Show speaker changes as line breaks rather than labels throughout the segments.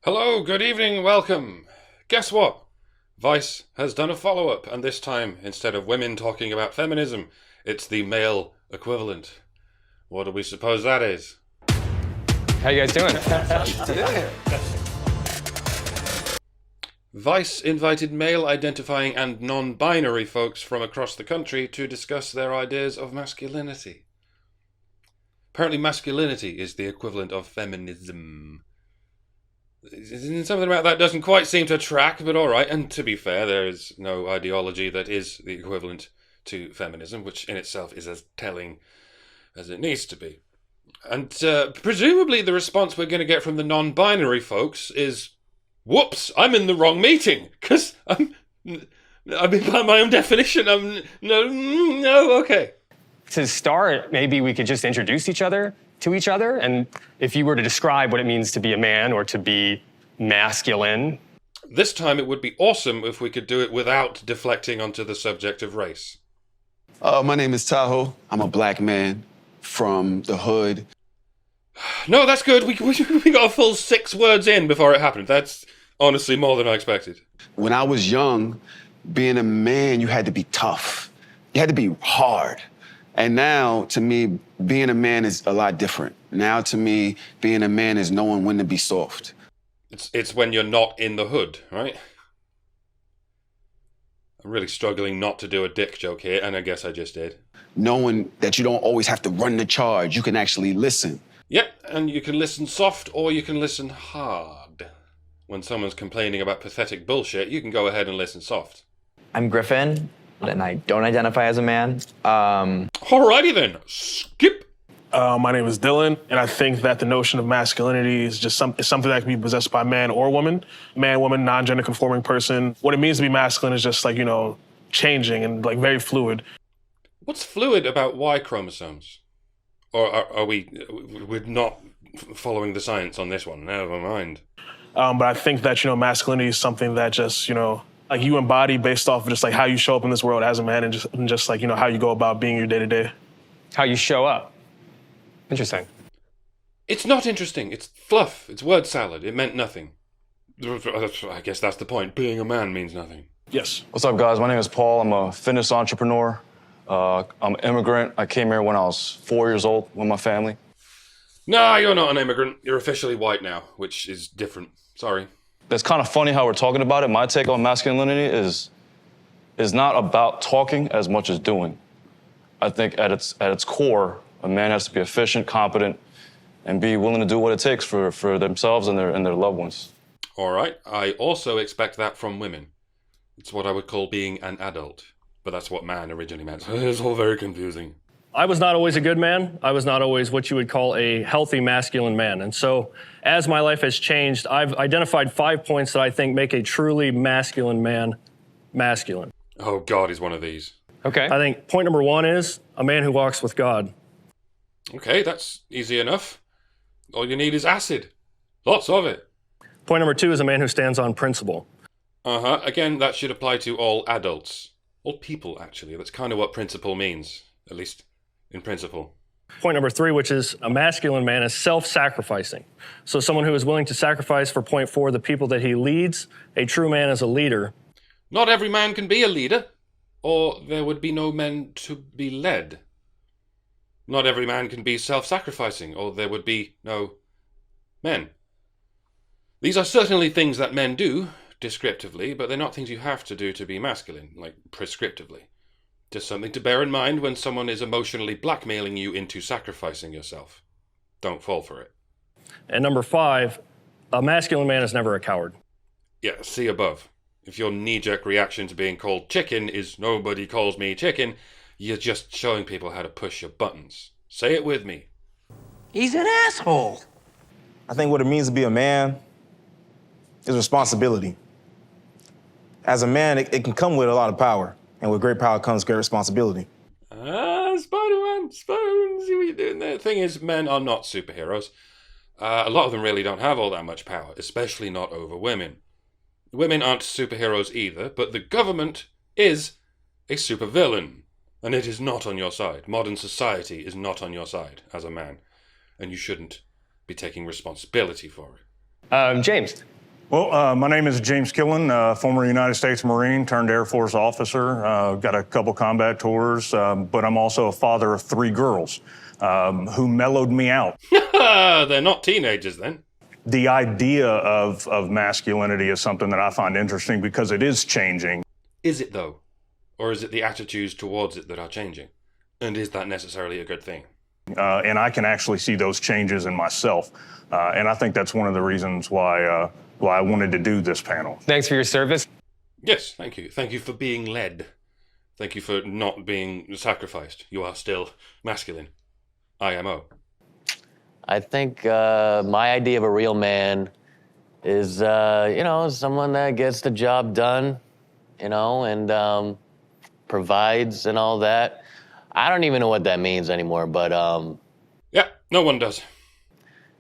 Hello, good evening, welcome. Guess what? Vice has done a follow-up, and this time, instead of women talking about feminism, it's the male equivalent. What do we suppose that is?
How you guys doing?
Vice invited male-identifying and non-binary folks from across the country to discuss their ideas of masculinity. Apparently masculinity is the equivalent of feminism. Something about that doesn't quite seem to track, but alright. And to be fair, there is no ideology that is the equivalent to feminism, which in itself is as telling as it needs to be. And presumably the response we're going to get from the non-binary folks is, whoops, I'm in the wrong meeting, because I mean, by my own definition, okay.
To start, maybe we could just introduce each other to each other, and if you were to describe what it means to be a man or to be masculine.
This time it would be awesome if we could do it without deflecting onto the subject of race.
My name is Tahoe. I'm a black man from the hood.
No, that's good. We got a full 6 words in before it happened. That's honestly more than I expected.
When I was young, being a man, you had to be tough. You had to be hard. And now, to me, being a man is a lot different. Now, to me, being a man is knowing when to be soft.
It's when you're not in the hood, right? I'm really struggling not to do a dick joke here, and I guess I just did.
Knowing that you don't always have to run the charge. You can actually listen.
Yep, and you can listen soft or you can listen hard. When someone's complaining about pathetic bullshit, you can go ahead and listen soft.
I'm Griffin, and I don't identify as a man.
Alrighty then, skip.
My name is Dylan, and I think that the notion of masculinity is just something that can be possessed by man or woman. Man, woman, non-gender conforming person. What it means to be masculine is just changing and very fluid.
What's fluid about Y chromosomes? Or are we're not following the science on this one? Never mind.
But I think that, masculinity is something that just, you embody based off of just how you show up in this world as a man and just how you go about being your day-to-day.
How you show up. Interesting.
It's not interesting. It's fluff. It's word salad. It meant nothing. I guess that's the point. Being a man means nothing.
Yes.
What's up, guys? My name is Paul. I'm a fitness entrepreneur. I'm an immigrant. I came here when I was 4 years old with my family.
Nah, you're not an immigrant. You're officially white now, which is different. Sorry.
It's kind of funny how we're talking about it. My take on masculinity is not about talking as much as doing. I think at its core, a man has to be efficient, competent, and be willing to do what it takes for themselves and their loved ones.
All right. I also expect that from women. It's what I would call being an adult. But that's what man originally meant. It's all very confusing.
I was not always a good man. I was not always what you would call a healthy masculine man. And so as my life has changed, I've identified 5 points that I think make a truly masculine man masculine.
Oh, God, he's one of these.
Okay.
I think point number 1 is a man who walks with God.
Okay, that's easy enough. All you need is acid. Lots of it.
Point number 2 is a man who stands on principle.
Again, that should apply to all adults. All people, actually. That's kind of what principle means, at least in principle.
Point number 3, which is a masculine man, is self-sacrificing. So someone who is willing to sacrifice for point 4, the people that he leads. A true man is a leader.
Not every man can be a leader, or there would be no men to be led. Not every man can be self-sacrificing, or there would be no men. These are certainly things that men do, descriptively, but they're not things you have to do to be masculine, like prescriptively. Just something to bear in mind when someone is emotionally blackmailing you into sacrificing yourself. Don't fall for it.
And number 5, a masculine man is never a coward.
Yeah, see above. If your knee-jerk reaction to being called chicken is nobody calls me chicken, you're just showing people how to push your buttons. Say it with me.
He's an asshole.
I think what it means to be a man is responsibility. As a man, it can come with a lot of power, and with great power comes great responsibility.
Spider-Man, see what you're doing there. The thing is, men are not superheroes. A lot of them really don't have all that much power, especially not over women. Women aren't superheroes either, but the government is a supervillain, and it is not on your side. Modern society is not on your side as a man, and you shouldn't be taking responsibility for it.
James,
Well, my name is James Killen, former United States Marine turned Air Force officer. Got a couple combat tours, but I'm also a father of 3 girls who mellowed me out.
They're not teenagers then.
The idea of masculinity is something that I find interesting because it is changing.
Is it though? Or is it the attitudes towards it that are changing? And is that necessarily a good thing?
And I can actually see those changes in myself. And I think that's one of the reasons why I wanted to do this panel.
Thanks for your service.
Yes, thank you. Thank you for being led. Thank you for not being sacrificed. You are still masculine. IMO.
I think my idea of a real man is, someone that gets the job done, and provides and all that. I don't even know what that means anymore, but
yeah, no one does.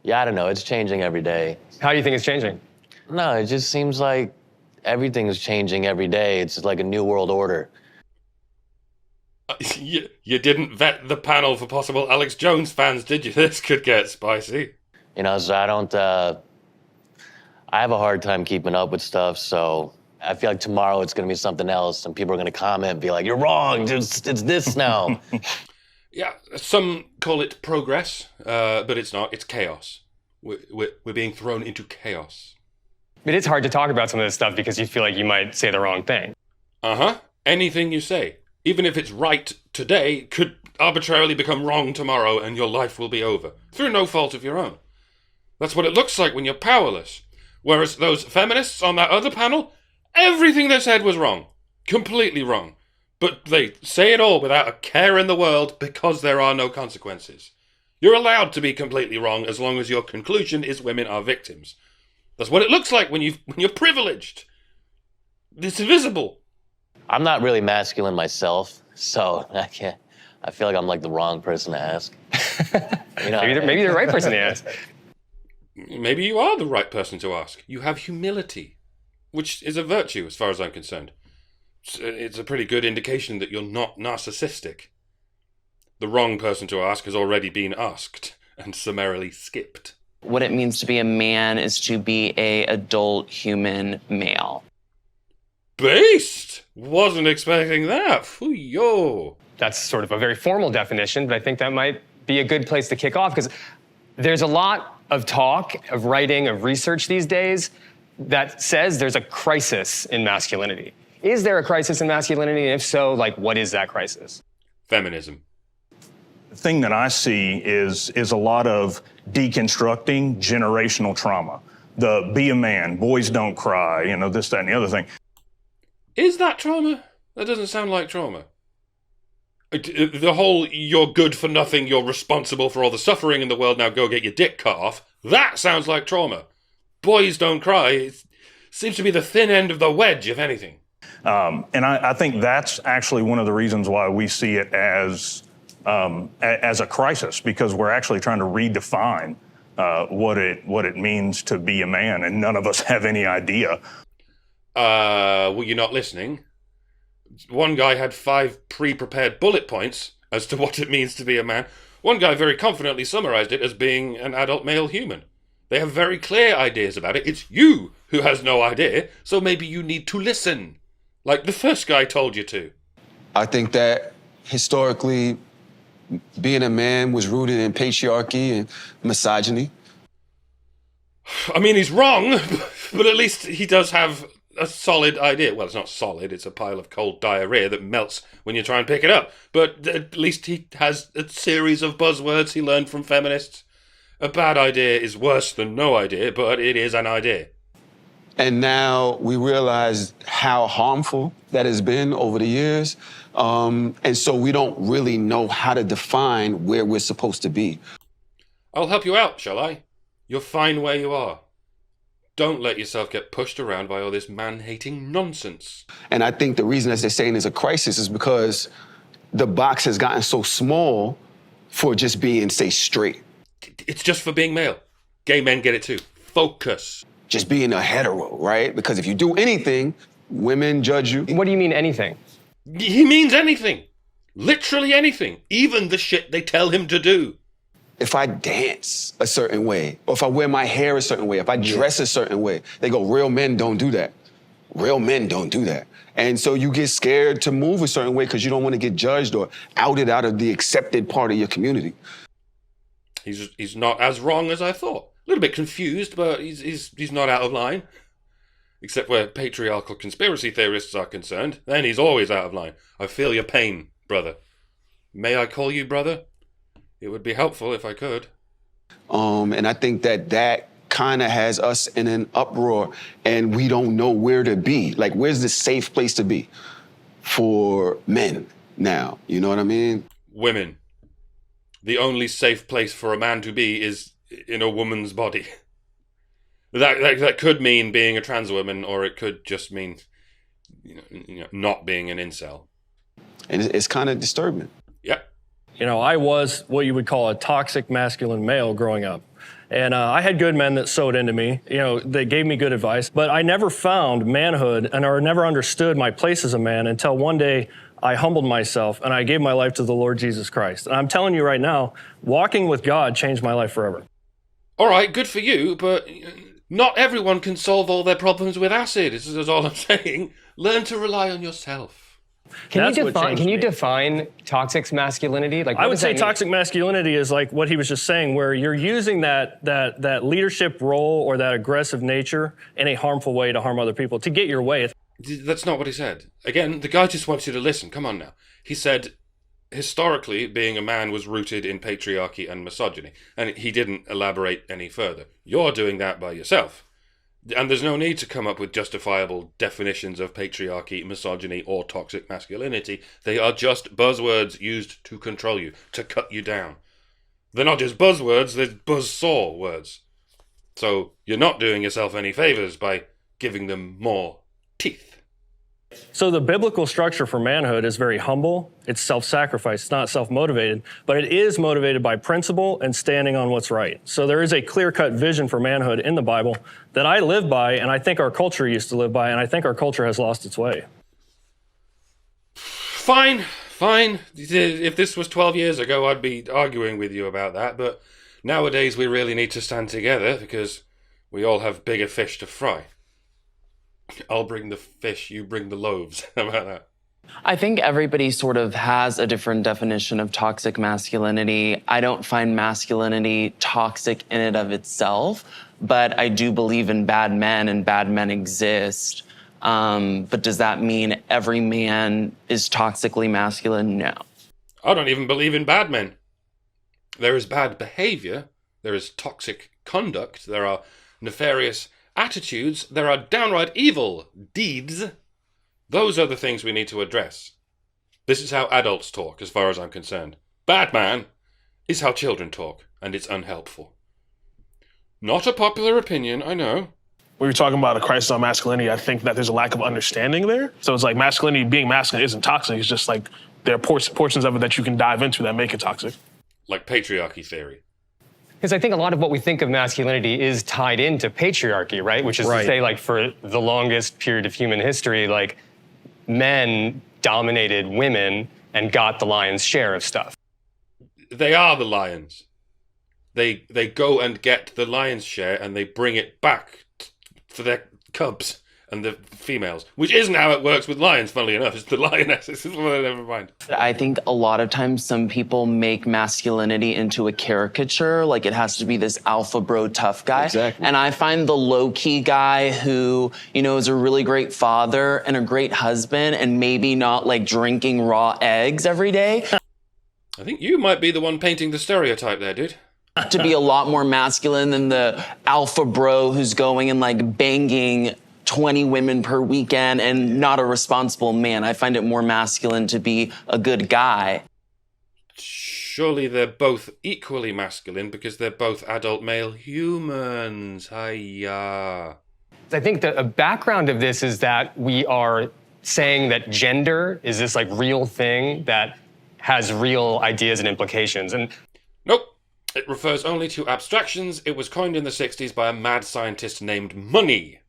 Yeah, I don't know. It's changing every day.
How do you think it's changing?
No, it just seems like everything is changing every day. It's like a new world order.
You didn't vet the panel for possible Alex Jones fans, did you? This could get spicy.
So I don't, I have a hard time keeping up with stuff, so I feel like tomorrow it's going to be something else, and people are going to comment and be like, you're wrong, it's this now.
Yeah, some call it progress, but it's not. It's chaos. We're being thrown into chaos.
It is hard to talk about some of this stuff because you feel like you might say the wrong thing.
Uh-huh. Anything you say, even if it's right today, could arbitrarily become wrong tomorrow and your life will be over, through no fault of your own. That's what it looks like when you're powerless. Whereas those feminists on that other panel, everything they said was wrong. Completely wrong. But they say it all without a care in the world because there are no consequences. You're allowed to be completely wrong as long as your conclusion is women are victims. That's what it looks like when you're privileged. It's visible.
I'm not really masculine myself, so I feel like I'm like the wrong person to ask.
Maybe the right person to ask.
Maybe you are the right person to ask. You have humility, which is a virtue as far as I'm concerned. It's a pretty good indication that you're not narcissistic. The wrong person to ask has already been asked and summarily skipped.
What it means to be a man is to be a adult human male.
Based! Wasn't expecting that. Foo-yo.
That's sort of a very formal definition, but I think that might be a good place to kick off because there's a lot of talk, of writing, of research these days that says there's a crisis in masculinity. Is there a crisis in masculinity? And if so, what is that crisis?
Feminism.
The thing that I see is a lot of deconstructing generational trauma. The be a man, boys don't cry, this, that, and the other thing.
Is that trauma? That doesn't sound like trauma. The whole, you're good for nothing, you're responsible for all the suffering in the world, now go get your dick cut off, that sounds like trauma. Boys don't cry, it seems to be the thin end of the wedge, if anything.
And I think that's actually one of the reasons why we see it as a crisis, because we're actually trying to redefine what it means to be a man, and none of us have any idea.
Were you not listening? One guy had 5 pre-prepared bullet points as to what it means to be a man. One guy very confidently summarized it as being an adult male human. They have very clear ideas about it. It's you who has no idea, so maybe you need to listen, like the first guy told you to.
I think that historically, being a man was rooted in patriarchy and misogyny.
I mean, he's wrong, but at least he does have a solid idea. Well, it's not solid, it's a pile of cold diarrhea that melts when you try and pick it up. But at least he has a series of buzzwords he learned from feminists. A bad idea is worse than no idea, but it is an idea.
And now we realize how harmful that has been over the years. And so we don't really know how to define where we're supposed to be.
I'll help you out, shall I? You're fine where you are. Don't let yourself get pushed around by all this man-hating nonsense.
And I think the reason, as they're saying, is a crisis is because the box has gotten so small for just being, say, straight.
It's just for being male. Gay men get it too. Focus.
Just being a hetero, right? Because if you do anything, women judge you.
What do you mean anything?
He means anything. Literally anything. Even the shit they tell him to do.
if I dance a certain way, or if I wear my hair a certain way, if I dress a certain way. They go, real men don't do that. Real men don't do that. And so you get scared to move a certain way because you don't want to get judged or outed out of the accepted part of your community.
He's not as wrong as I thought. A little bit confused, but he's not out of line. Except where patriarchal conspiracy theorists are concerned, then he's always out of line. I feel your pain, brother. May I call you brother? It would be helpful if I could.
And I think that kind of has us in an uproar, and we don't know where to be. Like, where's the safe place to be for men now? You know what I mean?
Women. The only safe place for a man to be is in a woman's body. That could mean being a trans woman, or it could just mean, not being an incel.
And it's kind of disturbing.
Yep.
I was what you would call a toxic masculine male growing up. And I had good men that sewed into me, they gave me good advice, but I never found manhood or never understood my place as a man until one day I humbled myself and I gave my life to the Lord Jesus Christ. And I'm telling you right now, walking with God changed my life forever.
All right, good for you, but not everyone can solve all their problems with acid. This is all I'm saying. Learn to rely on yourself.
Can you define toxic masculinity? Like,
I would say toxic masculinity is like what he was just saying, where you're using that leadership role or that aggressive nature in a harmful way to harm other people, to get your way.
That's not what he said. Again, the guy just wants you to listen. Come on now. He said, historically, being a man was rooted in patriarchy and misogyny, and he didn't elaborate any further. You're doing that by yourself. And there's no need to come up with justifiable definitions of patriarchy, misogyny, or toxic masculinity. They are just buzzwords used to control you, to cut you down. They're not just buzzwords, they're buzzsaw words. So you're not doing yourself any favors by giving them more teeth.
So the biblical structure for manhood is very humble. It's self-sacrifice. It's not self-motivated, but it is motivated by principle and standing on what's right. So there is a clear-cut vision for manhood in the Bible that I live by, and I think our culture used to live by, and I think our culture has lost its way.
Fine. If this was 12 years ago, I'd be arguing with you about that, but nowadays we really need to stand together because we all have bigger fish to fry. I'll bring the fish, you bring the loaves. How about that?
I think everybody sort of has a different definition of toxic masculinity. I don't find masculinity toxic in and of itself, but I do believe in bad men, and bad men exist. But does that mean every man is toxically masculine? No.
I don't even believe in bad men. There is bad behavior, there is toxic conduct, there are nefarious attitudes, there are downright evil deeds. Those are the things we need to address. This is how adults talk, as far as I'm concerned. Bad man is how children talk, and it's unhelpful. Not a popular opinion, I know.
When you're talking about a crisis on masculinity, I think that there's a lack of understanding there. So it's like masculinity, being masculine isn't toxic. It's just like there are portions of it that you can dive into that make it toxic.
Like patriarchy theory.
Because I think a lot of what we think of masculinity is tied into patriarchy, right? Which is to say, like, for the longest period of human history, like, men dominated women and got the lion's share of stuff.
They are the lions. They go and get the lion's share and they bring it back for their cubs and the females, which isn't how it works with lions, funnily enough. It's the lionesses. Never mind.
I think a lot of times some people make masculinity into a caricature, like it has to be this alpha bro tough guy.
Exactly.
And I find the low-key guy who, is a really great father and a great husband and maybe not like drinking raw eggs every day.
I think you might be the one painting the stereotype there, dude.
To be a lot more masculine than the alpha bro who's going and like banging 20 women per weekend and not a responsible man. I find it more masculine to be a good guy.
Surely they're both equally masculine because they're both adult male humans. Hiya.
I think the background of this is that we are saying that gender is this like real thing that has real ideas and implications. And
nope. It refers only to abstractions. It was coined in the 60s by a mad scientist named Money.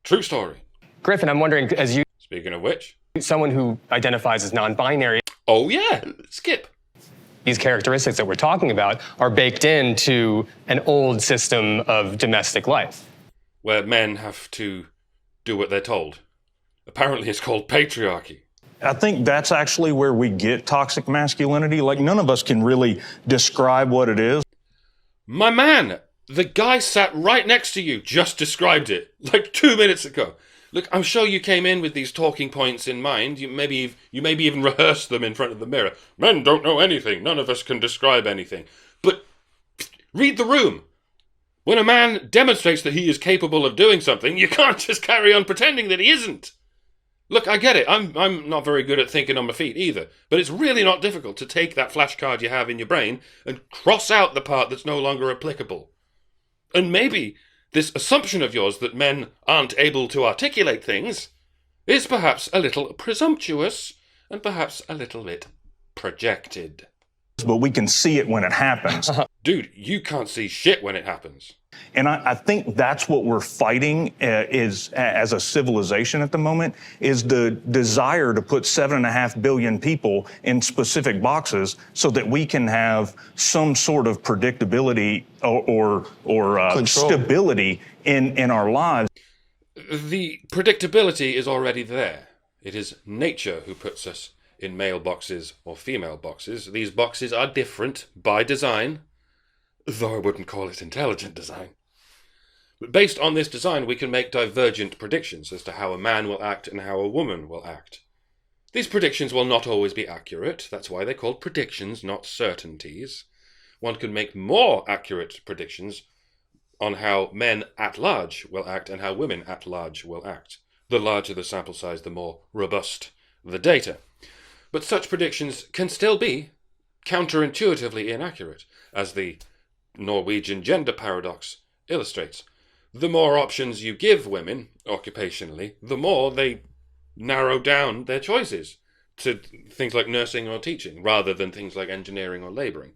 True story.
Griffin, I'm wondering, as you...
Speaking of which...
Someone who identifies as non-binary...
Oh, yeah. Skip.
these characteristics that we're talking about are baked into an old system of domestic life.
Where men have to do what they're told. Apparently it's called patriarchy.
I think that's actually where we get toxic masculinity. Like, none of us can really describe what it is.
My man, the guy sat right next to you just described it, like 2 minutes ago. Look, I'm sure you came in with these talking points in mind. You maybe even rehearsed them in front of the mirror. Men don't know anything. None of us can describe anything. But read the room. When a man demonstrates that he is capable of doing something, you can't just carry on pretending that he isn't. Look, I get it. I'm not very good at thinking on my feet either. But it's really not difficult to take that flashcard you have in your brain and cross out the part that's no longer applicable. And maybe this assumption of yours that men aren't able to articulate things is perhaps a little presumptuous and perhaps a little bit projected.
But we can see it when it happens.
Dude, you can't see shit when it happens.
And I think that's what we're fighting is as a civilization at the moment, is the desire to put 7.5 billion people in specific boxes so that we can have some sort of predictability or stability in our lives.
The predictability is already there. It is nature who puts us in male boxes or female boxes. These boxes are different by design, though I wouldn't call it intelligent design. But based on this design, we can make divergent predictions as to how a man will act and how a woman will act. These predictions will not always be accurate. That's why they're called predictions, not certainties. One can make more accurate predictions on how men at large will act and how women at large will act. The larger the sample size, the more robust the data. But such predictions can still be counterintuitively inaccurate, as the Norwegian gender paradox illustrates. The more options you give women, occupationally, the more they narrow down their choices to things like nursing or teaching, rather than things like engineering or labouring.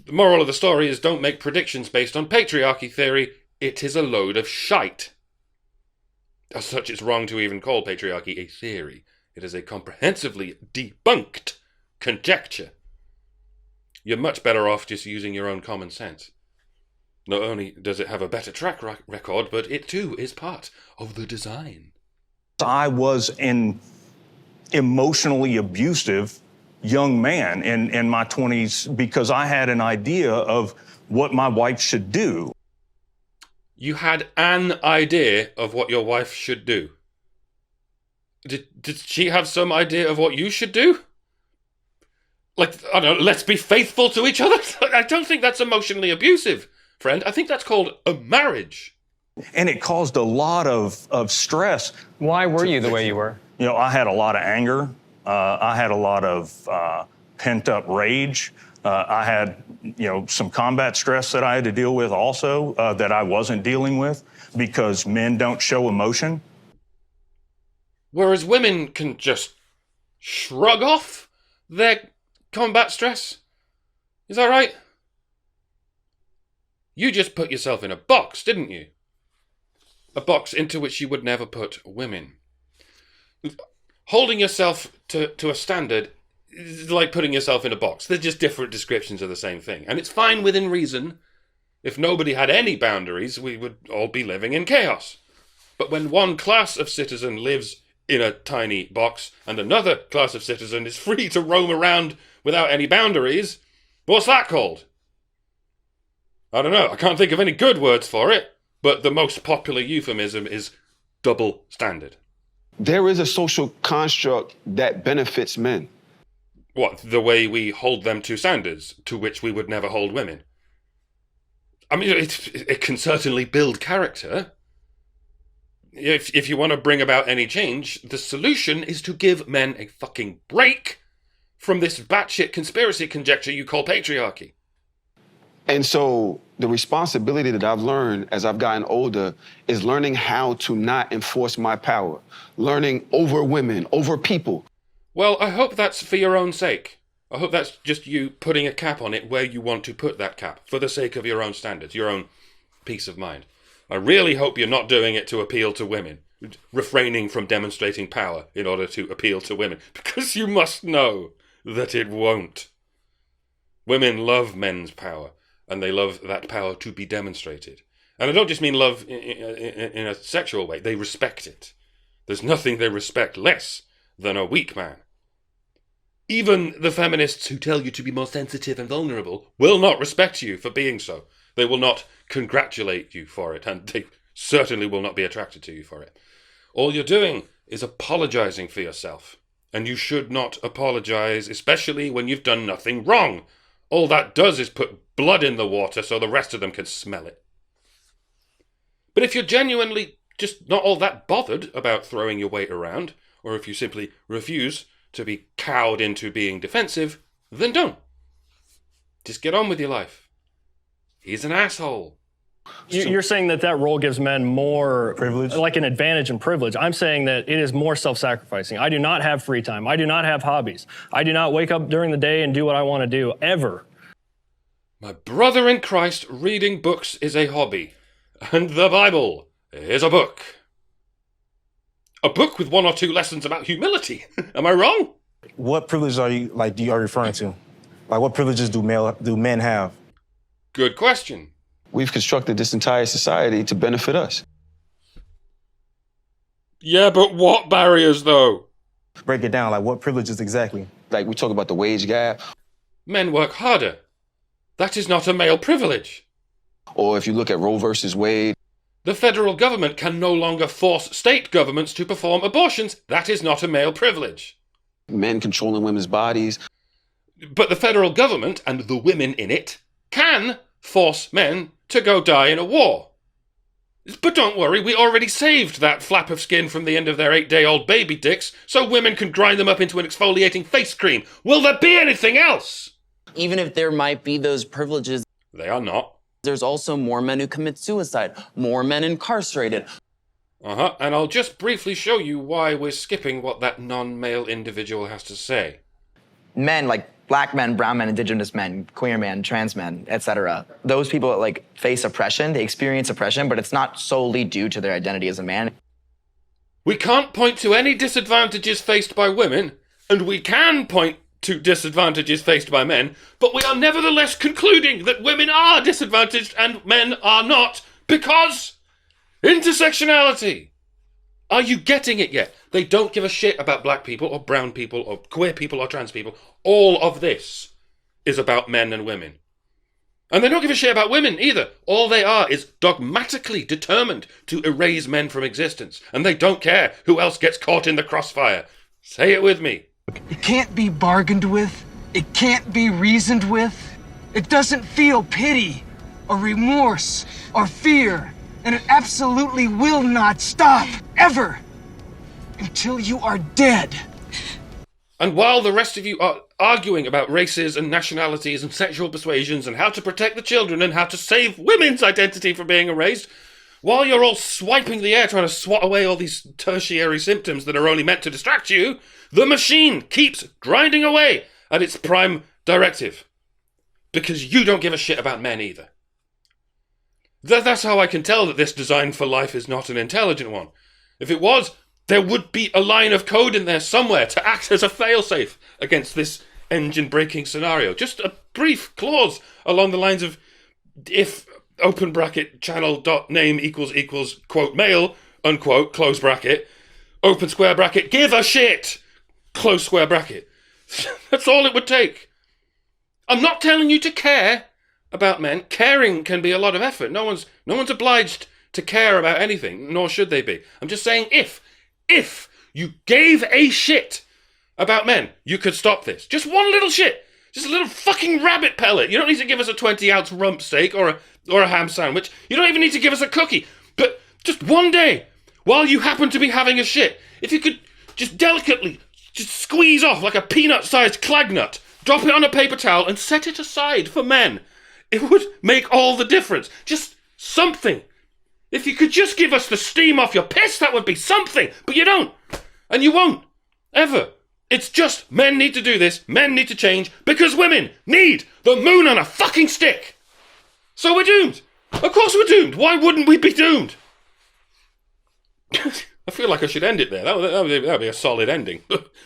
The moral of the story is don't make predictions based on patriarchy theory. It is a load of shite. As such, it's wrong to even call patriarchy a theory. It is a comprehensively debunked conjecture. You're much better off just using your own common sense. Not only does it have a better track record, but it too is part of the design.
I was an emotionally abusive young man in my 20s because I had an idea of what my wife should do.
You had an idea of what your wife should do. Did she have some idea of what you should do? Like, I don't know, let's be faithful to each other? I don't think that's emotionally abusive, friend. I think that's called a marriage.
And it caused a lot of stress.
Why were you the way you were?
You know, I had a lot of anger. I had a lot of pent-up rage. I had, some combat stress that I had to deal with also that I wasn't dealing with because men don't show emotion.
Whereas women can just shrug off their combat stress. Is that right? You just put yourself in a box, didn't you? A box into which you would never put women. Holding yourself to a standard is like putting yourself in a box. They're just different descriptions of the same thing. And it's fine within reason. If nobody had any boundaries, we would all be living in chaos. But when one class of citizen lives in a tiny box and another class of citizen is free to roam around without any boundaries, what's that called? I don't know. I can't think of any good words for it, but the most popular euphemism is double standard.
There is a social construct that benefits men.
What, the way we hold them to standards to which we would never hold women? I mean, it can certainly build character. If you want to bring about any change, the solution is to give men a fucking break from this batshit conspiracy conjecture you call patriarchy.
And so the responsibility that I've learned as I've gotten older is learning how to not enforce my power, learning over women, over people.
Well, I hope that's for your own sake. I hope that's just you putting a cap on it where you want to put that cap, for the sake of your own standards, your own peace of mind. I really hope you're not doing it to appeal to women, refraining from demonstrating power in order to appeal to women, because you must know that it won't. Women love men's power, and they love that power to be demonstrated. And I don't just mean love in a sexual way. They respect it. There's nothing they respect less than a weak man. Even the feminists who tell you to be more sensitive and vulnerable will not respect you for being so. They will not congratulate you for it, and they certainly will not be attracted to you for it. All you're doing is apologizing for yourself. And you should not apologize, especially when you've done nothing wrong. All that does is put blood in the water so the rest of them can smell it. But if you're genuinely just not all that bothered about throwing your weight around, or if you simply refuse to be cowed into being defensive, then don't. Just get on with your life. He's an asshole.
You're saying that role gives men more
privilege,
like an advantage and privilege. I'm saying that it is more self-sacrificing. I do not have free time. I do not have hobbies. I do not wake up during the day and do what I want to do, ever.
My brother in Christ, reading books is a hobby. And the Bible is a book. A book with 1 or 2 lessons about humility. Am I wrong?
What privileges are you referring to? Like, what privileges do men have?
Good question.
We've constructed this entire society to benefit us.
Yeah, but what barriers, though?
Break it down, like what privileges exactly?
Like, we talk about the wage gap.
Men work harder. That is not a male privilege.
Or if you look at Roe versus Wade.
The federal government can no longer force state governments to perform abortions. That is not a male privilege.
Men controlling women's bodies.
But the federal government, and the women in it, can force men to go die in a war. But don't worry, we already saved that flap of skin from the end of their 8-day-old baby dicks so women can grind them up into an exfoliating face cream. Will there be anything else?
Even if there might be those privileges,
they are not.
There's also more men who commit suicide, more men incarcerated.
And I'll just briefly show you why we're skipping what that non-male individual has to say.
Men, like black men, brown men, indigenous men, queer men, trans men, etc. Those people like face oppression, they experience oppression, but it's not solely due to their identity as a man.
We can't point to any disadvantages faced by women, and we can point to disadvantages faced by men, but we are nevertheless concluding that women are disadvantaged and men are not, because intersectionality. Are you getting it yet? They don't give a shit about black people or brown people or queer people or trans people. All of this is about men and women. And they don't give a shit about women either. All they are is dogmatically determined to erase men from existence. And they don't care who else gets caught in the crossfire. Say it with me.
It can't be bargained with. It can't be reasoned with. It doesn't feel pity or remorse or fear. And it absolutely will not stop, ever, until you are dead.
And while the rest of you are arguing about races and nationalities and sexual persuasions and how to protect the children and how to save women's identity from being erased, while you're all swiping the air trying to swat away all these tertiary symptoms that are only meant to distract you, the machine keeps grinding away at its prime directive. Because you don't give a shit about men either. That's how I can tell that this design for life is not an intelligent one. If it was, there would be a line of code in there somewhere to act as a failsafe against this engine-breaking scenario. Just a brief clause along the lines of, if open bracket channel.name equals quote male, unquote, close bracket, open square bracket, give a shit, close square bracket. That's all it would take. I'm not telling you to care about men. Caring can be a lot of effort. No one's obliged to care about anything, nor should they be. I'm just saying if you gave a shit about men, you could stop this. Just one little shit. Just a little fucking rabbit pellet. You don't need to give us a 20-ounce rump steak or a ham sandwich. You don't even need to give us a cookie. But just one day, while you happen to be having a shit, if you could just delicately just squeeze off like a peanut-sized clagnut, drop it on a paper towel and set it aside for men, it would make all the difference. Just something. If you could just give us the steam off your piss, that would be something. But you don't. And you won't. Ever. It's just men need to do this, men need to change, because women need the moon on a fucking stick. So we're doomed. Of course we're doomed. Why wouldn't we be doomed? I feel like I should end it there. That would be a solid ending.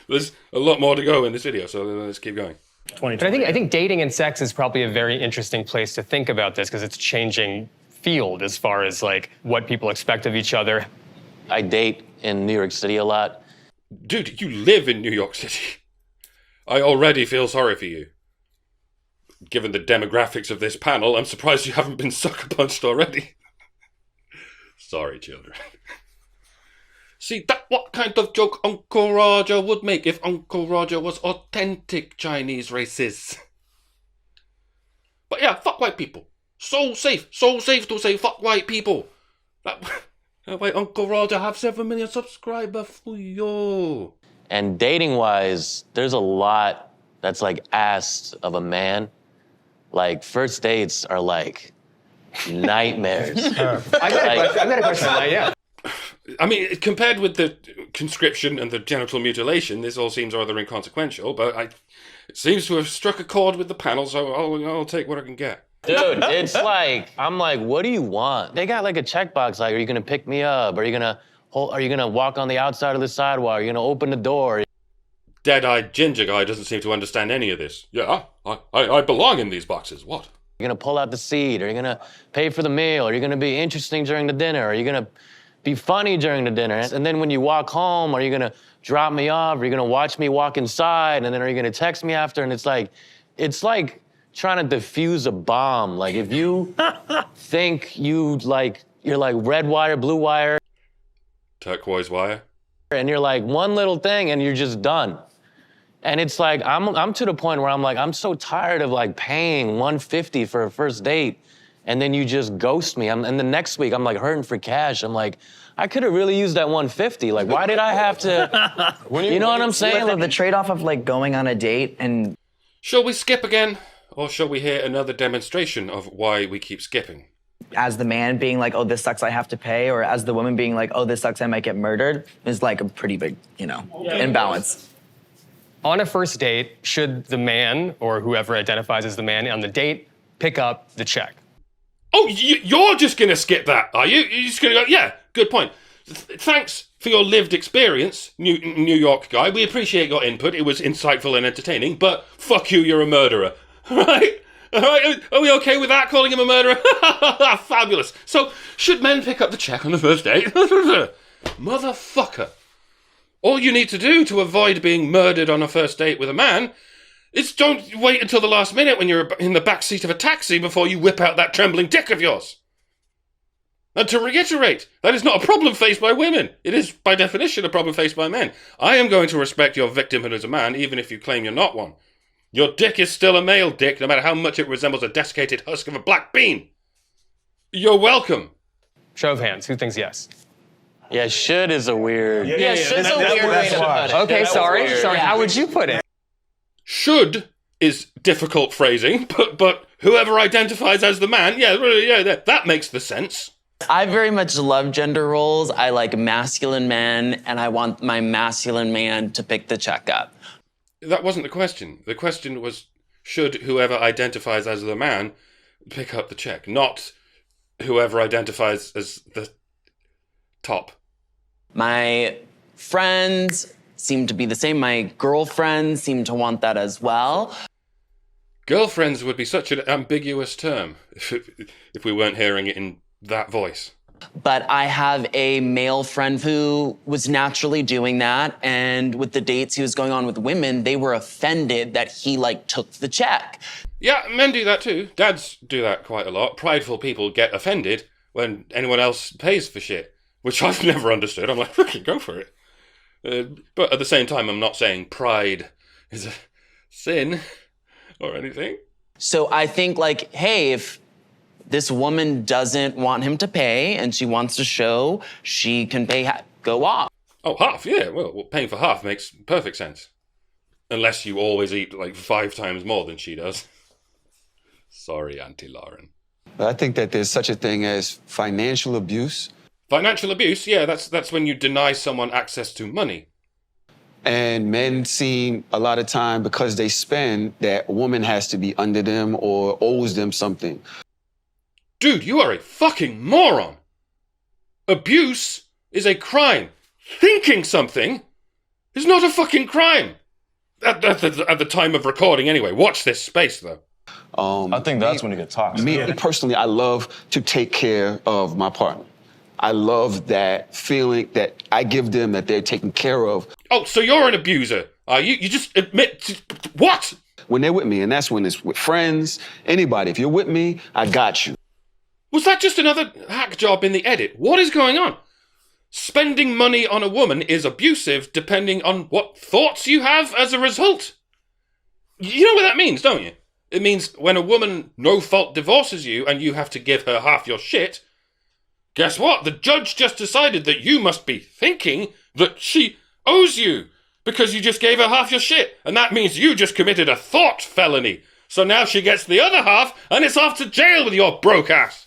There's a lot more to go in this video, so let's keep going.
2020.
But I think dating and sex is probably a very interesting place to think about this because it's changing field as far as like what people expect of each other.
I date in New York City a lot.
Dude, you live in New York City. I already feel sorry for you. Given the demographics of this panel, I'm surprised you haven't been sucker punched already. Sorry, children. See, that's what kind of joke Uncle Roger would make if Uncle Roger was authentic Chinese racist. But yeah, fuck white people. So safe to say fuck white people. That why Uncle Roger have 7 million subscribers for you.
And dating-wise, there's a lot that's like asked of a man. Like first dates are like nightmares.
I got a question on that, yeah.
I mean, compared with the conscription and the genital mutilation, this all seems rather inconsequential, but it seems to have struck a chord with the panel, so I'll take what I can get.
Dude, it's like, I'm like, what do you want? They got like a checkbox, like, are you gonna pick me up? Are you gonna walk on the outside of the sidewalk? Are you gonna open the door?
Dead-eyed ginger guy doesn't seem to understand any of this. Yeah, I belong in these boxes. What?
You're gonna pull out the seat? Are you gonna pay for the meal? Are you gonna be interesting during the dinner? Are you gonna be funny during the dinner? And then when you walk home, are you gonna drop me off? Are you gonna watch me walk inside? And then are you gonna text me after? And it's like trying to defuse a bomb. Like if you think you're like red wire, blue wire,
turquoise wire,
and you're like one little thing and you're just done. And it's like, I'm to the point where I'm like, I'm so tired of like paying $150 for a first date and then you just ghost me. And the next week I'm like hurting for cash. I'm like, I could have really used that $150. Like, why did I have to, you know what I'm saying?
The trade-off of like going on a date and...
Shall we skip again? Or shall we hear another demonstration of why we keep skipping?
As the man being like, oh, this sucks, I have to pay, or as the woman being like, oh, this sucks, I might get murdered, is like a pretty big, imbalance.
On a first date, should the man, or whoever identifies as the man on the date, pick up the check?
Oh, you're just going to skip that, are you? You're just going to go, yeah, good point. Thanks for your lived experience, New York guy. We appreciate your input. It was insightful and entertaining, but fuck you, you're a murderer. Right? Are we okay with that, calling him a murderer? Fabulous. So, should men pick up the check on the first date? Motherfucker. All you need to do to avoid being murdered on a first date with a man is don't wait until the last minute when you're in the back seat of a taxi before you whip out that trembling dick of yours. And to reiterate, that is not a problem faced by women. It is, by definition, a problem faced by men. I am going to respect your victimhood as a man, even if you claim you're not one. Your dick is still a male dick, no matter how much it resembles a desiccated husk of a black bean. You're welcome.
Show of hands, who thinks yes?
Yeah, should is a weird...
Yeah, should's a weird way to put it. Okay, sorry, how would you put it?
Should is difficult phrasing, but whoever identifies as the man, that makes the sense.
I very much love gender roles. I like masculine men, and I want my masculine man to pick the check up.
That wasn't the question. The question was, should whoever identifies as the man pick up the check, not whoever identifies as the top.
My friends seem to be the same. My girlfriends seem to want that as well.
Girlfriends would be such an ambiguous term if we weren't hearing it in that voice.
But I have a male friend who was naturally doing that, and with the dates he was going on with women, they were offended that he took the check.
Yeah, men do that too. Dads do that quite a lot. Prideful people get offended when anyone else pays for shit, which I've never understood. I'm like, fucking go for it. But at the same time, I'm not saying pride is a sin or anything.
So I think hey, if this woman doesn't want him to pay and she wants to show, she can pay, go off.
Oh, half, yeah. Well, paying for half makes perfect sense. Unless you always eat 5 times more than she does. Sorry, Auntie Lauren.
I think that there's such a thing as financial abuse.
Financial abuse, yeah, that's when you deny someone access to money.
And men seem a lot of time, because they spend, that a woman has to be under them or owes them something.
Dude, you are a fucking moron. Abuse is a crime. Thinking something is not a fucking crime. At the time of recording, anyway. Watch this space, though.
I think that's when you get toxic.
Me personally, I love to take care of my partner. I love that feeling that I give them that they're taken care of.
Oh, so you're an abuser, are you? You just admit... What?
When they're with me, and that's when it's with friends, anybody. If you're with me, I got you.
Was that just another hack job in the edit? What is going on? Spending money on a woman is abusive depending on what thoughts you have as a result. You know what that means, don't you? It means when a woman no-fault divorces you and you have to give her half your shit, guess what? The judge just decided that you must be thinking that she owes you because you just gave her half your shit. And that means you just committed a thought felony. So now she gets the other half and it's off to jail with your broke ass.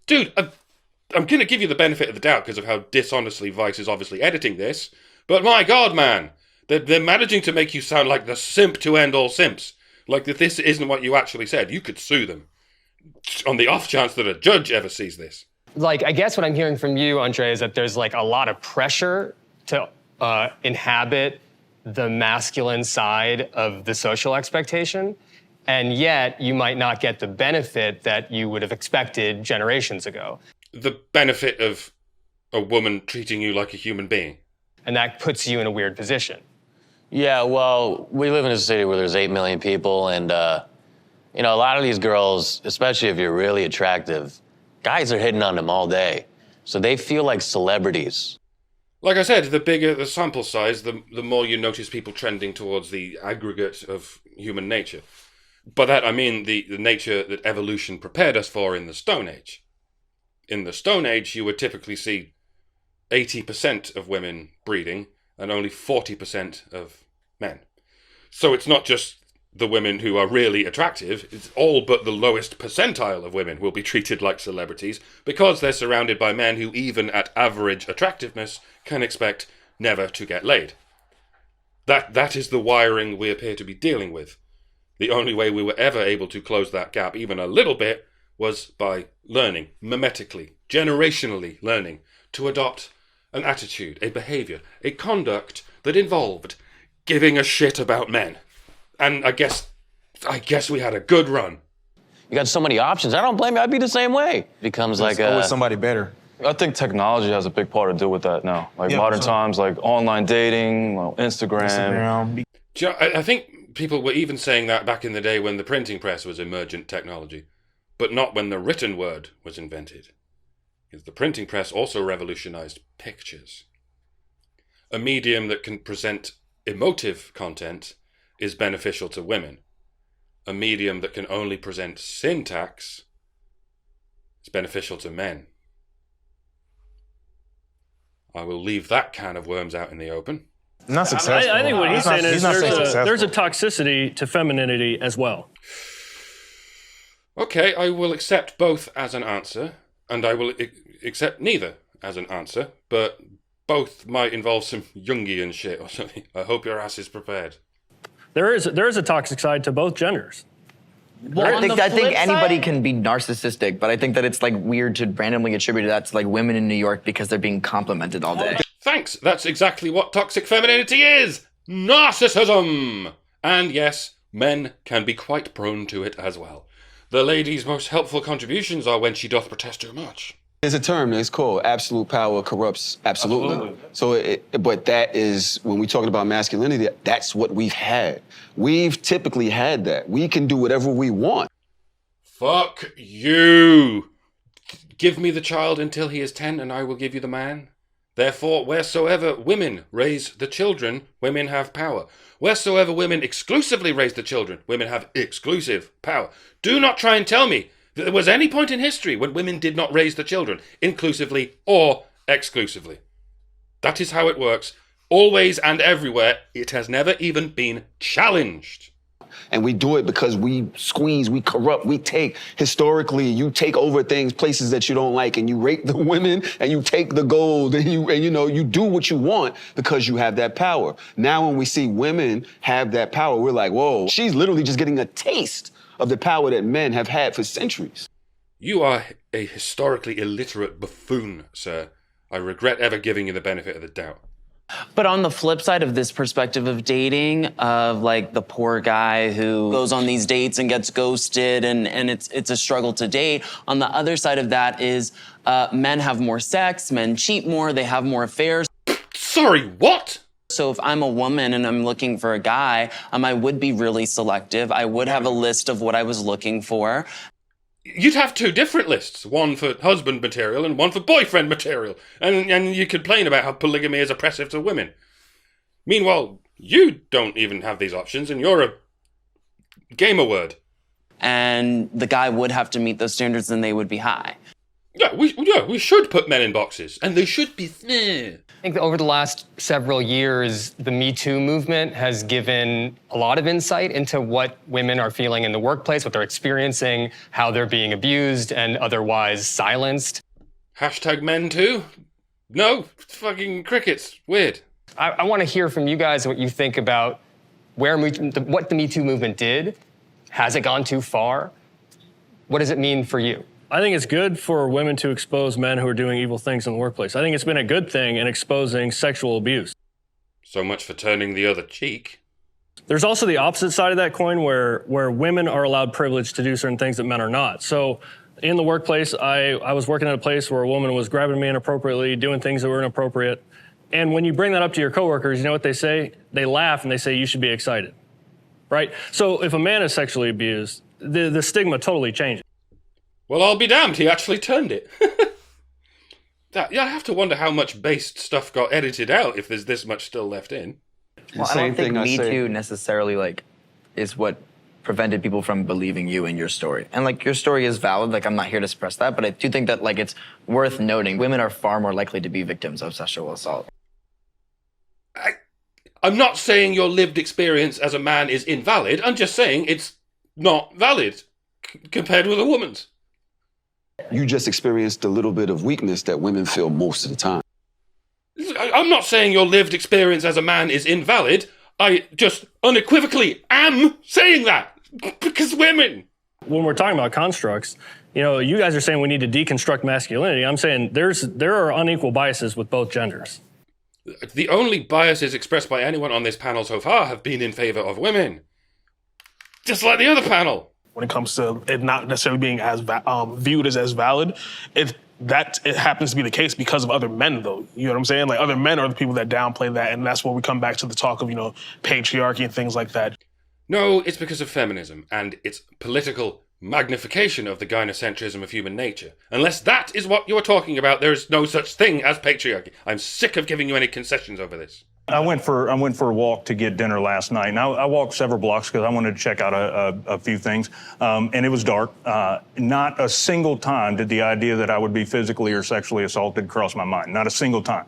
Dude, I'm going to give you the benefit of the doubt because of how dishonestly Vice is obviously editing this. But my God, man, they're managing to make you sound like the simp to end all simps. Like that this isn't what you actually said. You could sue them on the off chance that a judge ever sees this.
Like, I guess what I'm hearing from you, Andre, is that there's like a lot of pressure to inhabit the masculine side of the social expectation, and yet you might not get the benefit that you would have expected generations ago.
The benefit of a woman treating you like a human being.
And that puts you in a weird position.
Yeah, well, we live in a city where there's 8 million people, and, you know, a lot of these girls, especially if you're really attractive, guys are hitting on them all day. So they feel like celebrities.
Like I said, the bigger the sample size, the more you notice people trending towards the aggregate of human nature. By that I mean the nature that evolution prepared us for in the Stone Age. In the Stone Age, you would typically see 80% of women breeding and only 40% of men. So it's not just the women who are really attractive, it's all but the lowest percentile of women will be treated like celebrities because they're surrounded by men who, even at average attractiveness, can expect never to get laid. That is the wiring we appear to be dealing with. The only way we were ever able to close that gap, even a little bit, was by learning, mimetically, generationally learning, to adopt an attitude, a behaviour, a conduct that involved giving a shit about men. And I guess we had a good run.
You got so many options. I don't blame you. I'd be the same way. Becomes
There's
like
always somebody better.
I think technology has a big part to do with that now. Like modern times, like online dating, Instagram.
I think people were even saying that back in the day when the printing press was emergent technology, but not when the written word was invented. Because the printing press also revolutionized pictures. A medium that can present emotive content is beneficial to women. A medium that can only present syntax is beneficial to men. I will leave that can of worms out in the open.
Not successful.
I think what he's saying is there's a
successful.
toxicity to femininity as well.
Okay, I will accept both as an answer, and I will accept neither as an answer, but both might involve some Jungian shit or something. I hope your ass is prepared.
There is a toxic side to both genders.
Well, I think anybody can be narcissistic, but I think that it's like weird to randomly attribute that to like women in New York because they're being complimented all day.
Thanks, that's exactly what toxic femininity is! Narcissism! And yes, men can be quite prone to it as well. The lady's most helpful contributions are when she doth protest too much.
There's a term that's called absolute power corrupts absolutely. So, but that is, when we're talking about masculinity, that's what we've had. We've typically had that. We can do whatever we want.
Fuck you! Give me the child until he is 10 and I will give you the man. Therefore, wheresoever women raise the children, women have power. Wheresoever women exclusively raise the children, women have exclusive power. Do not try and tell me that there was any point in history when women did not raise the children, inclusively or exclusively. That is how it works. Always and everywhere. It has never even been challenged.
And we do it because we squeeze, we corrupt, we take. Historically, you take over things, places that you don't like, and you rape the women, and you take the gold, and you do what you want because you have that power. Now when we see women have that power, we're like, whoa, she's literally just getting a taste of the power that men have had for centuries.
You are a historically illiterate buffoon, sir. I regret ever giving you the benefit of the doubt.
But on the flip side of this perspective of dating, of like the poor guy who goes on these dates and gets ghosted and it's a struggle to date, on the other side of that is men have more sex, men cheat more, they have more affairs.
Sorry, what?
So if I'm a woman and I'm looking for a guy, I would be really selective. I would have a list of what I was looking for.
You'd have two different lists, one for husband material and one for boyfriend material, and you complain about how polygamy is oppressive to women. Meanwhile, you don't even have these options, and you're a gamer word.
And the guy would have to meet those standards, and they would be high.
Yeah, we should put men in boxes, and they should be.
I think that over the last several years, the MeToo movement has given a lot of insight into what women are feeling in the workplace, what they're experiencing, how they're being abused and otherwise silenced.
Hashtag men too? No, fucking crickets. Weird.
I want to hear from you guys what you think about what the MeToo movement did. Has it gone too far? What does it mean for you?
I think it's good for women to expose men who are doing evil things in the workplace. I think it's been a good thing in exposing sexual abuse.
So much for turning the other cheek.
There's also the opposite side of that coin where women are allowed privilege to do certain things that men are not. So in the workplace, I was working at a place where a woman was grabbing me inappropriately, doing things that were inappropriate. And when you bring that up to your coworkers, you know what they say? They laugh and they say, you should be excited, right? So if a man is sexually abused, the stigma totally changes.
Well, I'll be damned, he actually turned it. I have to wonder how much based stuff got edited out if there's this much still left in.
Well, I don't think Me Too necessarily is what prevented people from believing you and your story. And your story is valid, I'm not here to suppress that, but I do think that it's worth noting women are far more likely to be victims of sexual assault.
I'm not saying your lived experience as a man is invalid, I'm just saying it's not valid compared with a woman's.
You just experienced a little bit of weakness that women feel most of the time.
I'm not saying your lived experience as a man is invalid. I just unequivocally am saying that because women.
When we're talking about constructs, you guys are saying we need to deconstruct masculinity. I'm saying there are unequal biases with both genders.
The only biases expressed by anyone on this panel so far have been in favor of women. Just like the other panel.
When it comes to it not necessarily being as viewed as valid, it happens to be the case because of other men, though. You know what I'm saying? Other men are the people that downplay that, and that's where we come back to the talk of, patriarchy and things like that.
No, it's because of feminism and its political magnification of the gynocentrism of human nature. Unless that is what you're talking about, there is no such thing as patriarchy. I'm sick of giving you any concessions over this.
I went for a walk to get dinner last night, and I walked several blocks because I wanted to check out a few things, and it was dark. Not a single time did the idea that I would be physically or sexually assaulted cross my mind. Not a single time.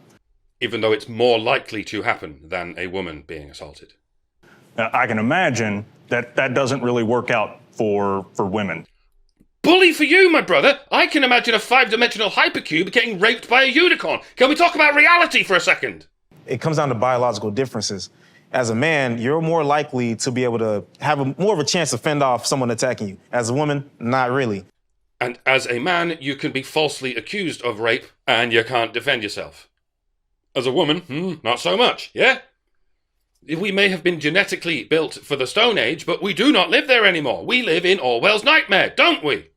Even though it's more likely to happen than a woman being assaulted.
Now, I can imagine that doesn't really work out for women.
Bully for you, my brother! I can imagine a 5-dimensional hypercube getting raped by a unicorn. Can we talk about reality for a second?
It comes down to biological differences. As a man, you're more likely to be able to have more of a chance to fend off someone attacking you. As a woman, not really.
And as a man, you can be falsely accused of rape and you can't defend yourself. As a woman, not so much, yeah? We may have been genetically built for the Stone Age, but we do not live there anymore. We live in Orwell's nightmare, don't we?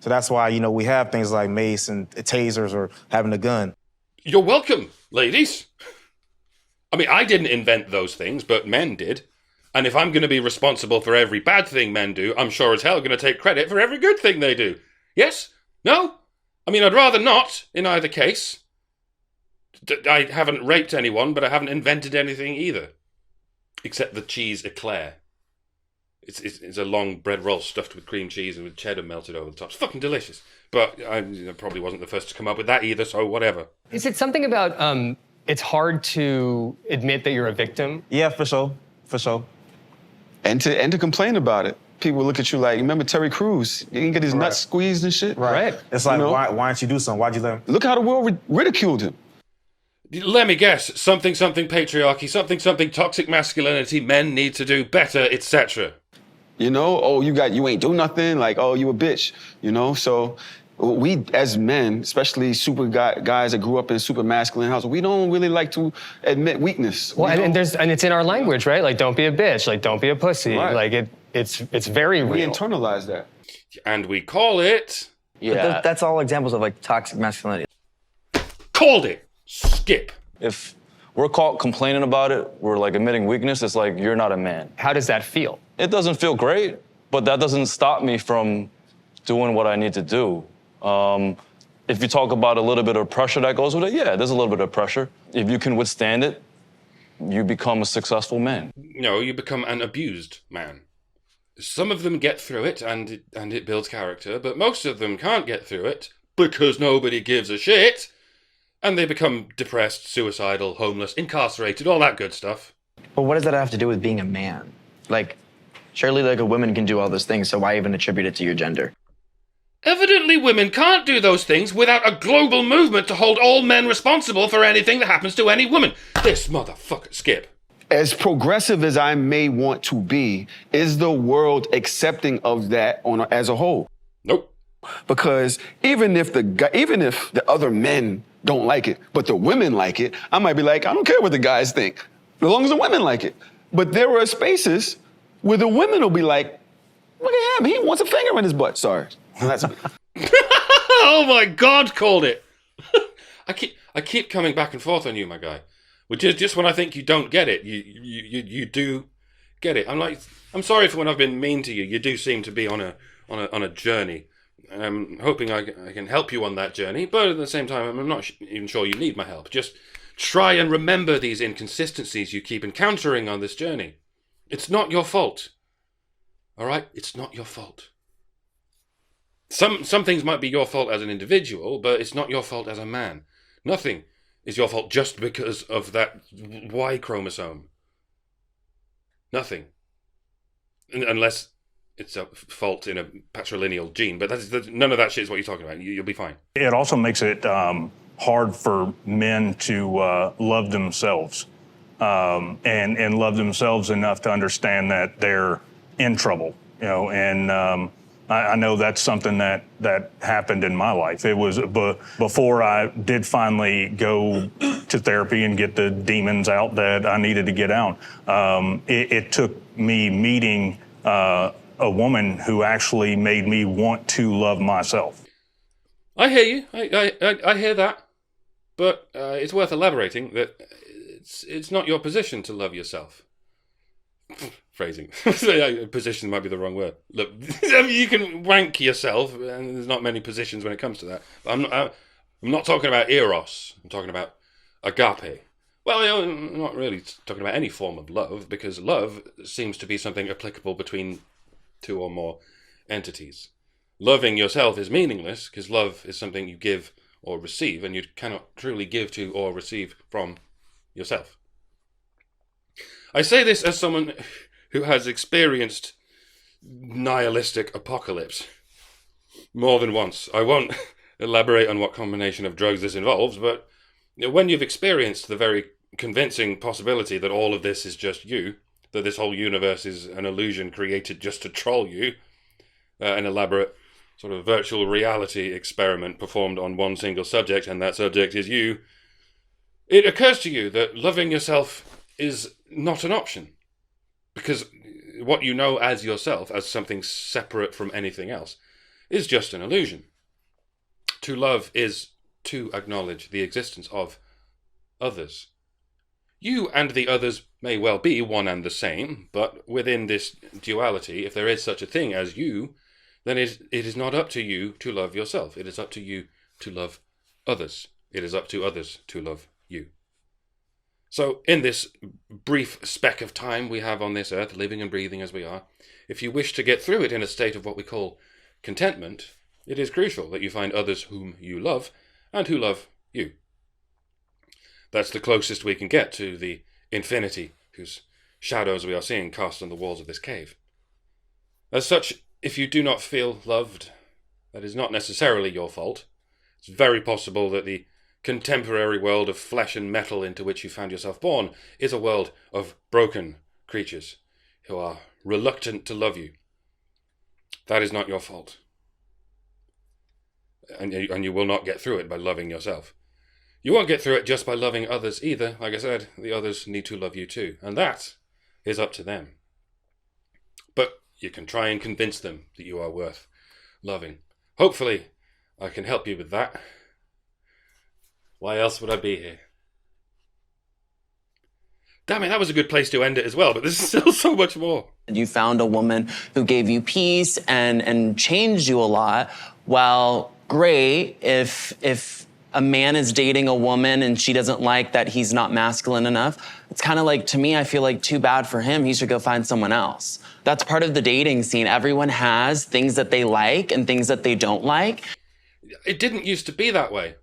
So that's why, we have things like mace and tasers or having a gun.
You're welcome, ladies. I mean, I didn't invent those things, but men did. And if I'm going to be responsible for every bad thing men do, I'm sure as hell going to take credit for every good thing they do. Yes? No? I mean, I'd rather not, in either case. I haven't raped anyone, but I haven't invented anything either. Except the cheese eclair. It's a long bread roll stuffed with cream cheese and with cheddar melted over the top. It's fucking delicious. But I probably wasn't the first to come up with that either, so whatever.
Is it something about it's hard to admit that you're a victim?
Yeah, for sure.
And to complain about it. People look at you like, remember Terry Crews? You can get his nuts squeezed and shit.
Right. It's like, why didn't you do something? Why'd you let him?
Look how the world ridiculed him.
Let me guess. Something patriarchy, something toxic masculinity, men need to do better, etc.
You ain't do nothing, you a bitch, so We, as men, especially guys that grew up in super masculine houses, we don't really like to admit weakness.
Well, and it's in our language, right? Like, don't be a bitch. Like, don't be a pussy.
Right.
Like, it's very real.
We internalize that.
And we call it...
Yeah. That's all examples of like toxic masculinity.
Called it. Skip.
If we're caught complaining about it, we're like admitting weakness, it's like, you're not a man.
How does that feel?
It doesn't feel great, but that doesn't stop me from doing what I need to do. If you talk about a little bit of pressure that goes with it, yeah, there's a little bit of pressure. If you can withstand it, you become a successful man.
No, you become an abused man. Some of them get through it, and it builds character, but most of them can't get through it because nobody gives a shit, and they become depressed, suicidal, homeless, incarcerated, all that good stuff.
But what does that have to do with being a man? Like, surely like a woman can do all those things, so why even attribute it to your gender?
Evidently women can't do those things without a global movement to hold all men responsible for anything that happens to any woman. This motherfucker, Skip.
As progressive as I may want to be, is the world accepting of that as a whole?
Nope.
Because even if the other men don't like it, but the women like it, I might be like, I don't care what the guys think, as long as the women like it. But there are spaces where the women will be like, look at him, he wants a finger in his butt. Sorry. That's
Oh my God, called it. I keep coming back and forth on you, my guy. Which is just when I think you don't get it, you do get it. I'm sorry for when I've been mean to you. You do seem to be on a journey. I'm hoping I can help you on that journey, but at the same time, I'm not even sure you need my help. Just try and remember these inconsistencies you keep encountering on this journey. It's not your fault. All right? It's not your fault. Some things might be your fault as an individual, but it's not your fault as a man. Nothing is your fault just because of that Y chromosome. Nothing. Unless it's a fault in a patrilineal gene, but none of that shit is what you're talking about. You'll be fine.
It also makes it hard for men to love themselves and love themselves enough to understand that they're in trouble, and I know that's something that happened in my life. It was before I did finally go to therapy and get the demons out that I needed to get out. It took me meeting a woman who actually made me want to love myself.
I hear you. I hear that. But it's worth elaborating that it's not your position to love yourself. Phrasing. Position might be the wrong word. Look, you can wank yourself, and there's not many positions when it comes to that. But I'm not talking about eros. I'm talking about agape. Well, I'm not really talking about any form of love, because love seems to be something applicable between two or more entities. Loving yourself is meaningless, because love is something you give or receive, and you cannot truly give to or receive from yourself. I say this as someone who has experienced nihilistic apocalypse more than once. I won't elaborate on what combination of drugs this involves, but when you've experienced the very convincing possibility that all of this is just you, that this whole universe is an illusion created just to troll you, an elaborate sort of virtual reality experiment performed on one single subject, and that subject is you, it occurs to you that loving yourself is not an option. Because what you know as yourself, as something separate from anything else, is just an illusion. To love is to acknowledge the existence of others. You and the others may well be one and the same, but within this duality, if there is such a thing as you, then it is not up to you to love yourself. It is up to you to love others. It is up to others to love you. So, in this brief speck of time we have on this earth, living and breathing as we are, if you wish to get through it in a state of what we call contentment, it is crucial that you find others whom you love and who love you. That's the closest we can get to the infinity whose shadows we are seeing cast on the walls of this cave. As such, if you do not feel loved, that is not necessarily your fault. It's very possible that the contemporary world of flesh and metal into which you found yourself born is a world of broken creatures who are reluctant to love you. That is not your fault. And you will not get through it by loving yourself. You won't get through it just by loving others either. Like I said, the others need to love you too. And that is up to them. But you can try and convince them that you are worth loving. Hopefully, I can help you with that. Why else would I be here? Damn it, that was a good place to end it as well, but there's still so much more.
You found a woman who gave you peace and changed you a lot. Well, great. If a man is dating a woman and she doesn't like that he's not masculine enough, it's kind of like, to me, I feel like too bad for him. He should go find someone else. That's part of the dating scene. Everyone has things that they like and things that they don't like.
It didn't used to be that way.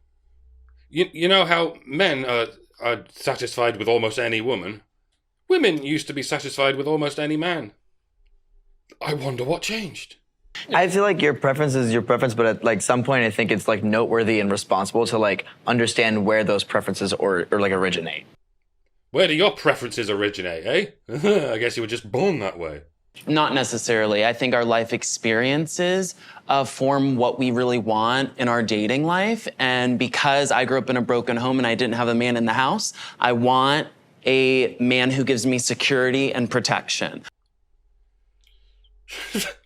You know how men are satisfied with almost any woman? Women used to be satisfied with almost any man. I wonder what changed.
I feel like your preference is your preference, but at like some point I think it's like noteworthy and responsible to like understand where those preferences or like originate.
Where do your preferences originate, eh? I guess you were just born that way.
Not necessarily. I think our life experiences form what we really want in our dating life. And because I grew up in a broken home and I didn't have a man in the house, I want a man who gives me security and protection.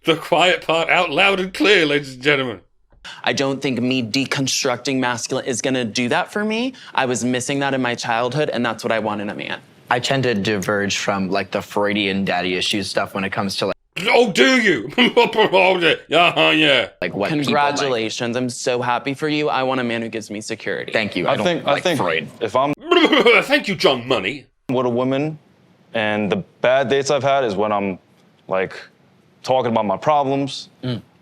The quiet part out loud and clear, ladies and gentlemen.
I don't think me deconstructing masculine is gonna do that for me. I was missing that in my childhood, and that's what I want in a man.
I tend to diverge from like the Freudian daddy issues stuff when it comes to like.
Oh, do you? Yeah.
Like what?
Congratulations! Like. I'm so happy for you. I want a man who gives me security.
Thank you.
I think
Freud.
If I'm
thank you, John Money.
With a woman, and the bad dates I've had is when I'm like talking about my problems,